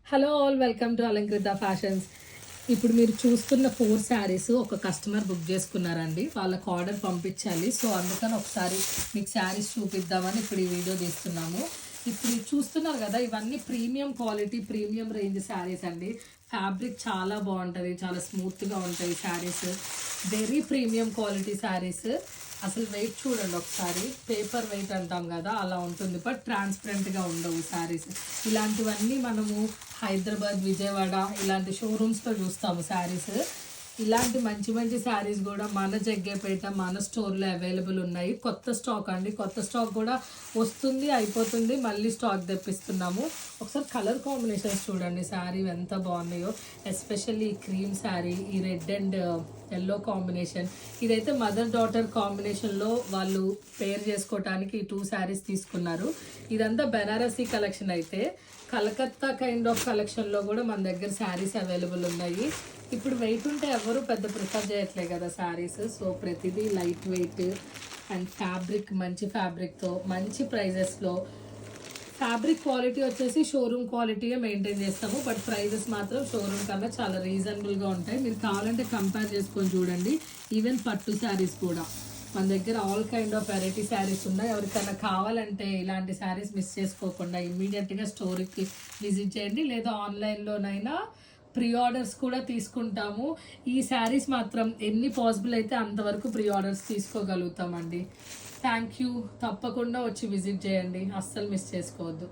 Hello all, welcome to Alankrita fashions. ఇప్పుడు మీరు చూస్తున్న 4 శారీస్ ఒక కస్టమర్ బుక్ చేసుకున్నారండి. వాళ్ళకు ఆర్డర్ పంపించాలి. సో అందుకని ఒకసారి మీకు శారీస్ చూపిద్దామని ఇప్పుడు ఈ వీడియో తీస్తున్నాము. ఇప్పుడు చూస్తున్నారు కదా, ఇవన్నీ premium quality, premium range saris అండి. ఫ్యాబ్రిక్ చాలా బాగుంటుంది, చాలా స్మూత్గా ఉంటాయి saris. Very premium quality saris. అసలు వెయిట్ చూడండి ఒకసారి, పేపర్ వెయిట్ అంటాం కదా అలా ఉంటుంది, బట్ ట్రాన్స్పరెంట్గా ఉండవు శారీస్. ఇలాంటివన్నీ మనము హైదరాబాద్, విజయవాడ ఇలాంటి షోరూమ్స్లో చూస్తాము శారీస్. ఇలాంటి మంచి మంచి శారీస్ కూడా మన జగ్గేపేట మన స్టోర్లో అవైలబుల్ ఉన్నాయి. కొత్త స్టాక్ అండి, కొత్త స్టాక్ కూడా వస్తుంది, అయిపోతుంది, మళ్ళీ స్టాక్ తెప్పిస్తున్నాము. ఒకసారి కలర్ కాంబినేషన్స్ చూడండి, శారీ ఎంత బాగున్నాయో. ఎస్పెషల్లీ ఈ క్రీమ్ శారీ, ఈ రెడ్ అండ్ ఎల్లో కాంబినేషన్, ఇదైతే మదర్ డాటర్ కాంబినేషన్లో వాళ్ళు పేర్ చేసుకోవటానికి ఈ 2 శారీస్ తీసుకున్నారు. ఇదంతా బెనారసీ కలెక్షన్. అయితే కలకత్తా కైండ్ ఆఫ్ కలెక్షన్లో కూడా మన దగ్గర శారీస్ అవైలబుల్ ఉన్నాయి. ఇప్పుడు వెయిట్ ఉంటే ఎవరు పెద్ద ప్రిఫర్ చేయట్లే కదా శారీస్. సో ప్రతిదీ లైట్ వెయిట్ అండ్ ఫ్యాబ్రిక్, మంచి ఫ్యాబ్రిక్తో మంచి ప్రైజెస్లో. ఫ్యాబ్రిక్ క్వాలిటీ వచ్చేసి షోరూమ్ క్వాలిటీయే మెయింటైన్ చేస్తాము, బట్ ప్రైజెస్ మాత్రం షోరూమ్ కన్నా చాలా రీజనబుల్గా ఉంటాయి. మీరు కావాలంటే కంపేర్ చేసుకొని చూడండి. ఈవెన్ పట్టు శారీస్ కూడా మన దగ్గర all kind of variety saris ఉన్నాయి. ఎవరికైనా కావాలంటే ఇలాంటి శారీస్ మిస్ చేసుకోకుండా ఇమ్మీడియట్గా స్టోర్కి విజిట్ చేయండి, లేదా ఆన్లైన్లోనైనా ప్రీ ఆర్డర్స్ కూడా తీసుకుంటాము. ఈ శారీస్ మాత్రం ఎన్ని పాసిబుల్ అయితే అంతవరకు ప్రీ ఆర్డర్స్ తీసుకోగలుగుతామండి. Thank you. తప్పకుండా వచ్చి విజిట్ చేయండి, అస్సలు మిస్ చేసుకోవద్దు.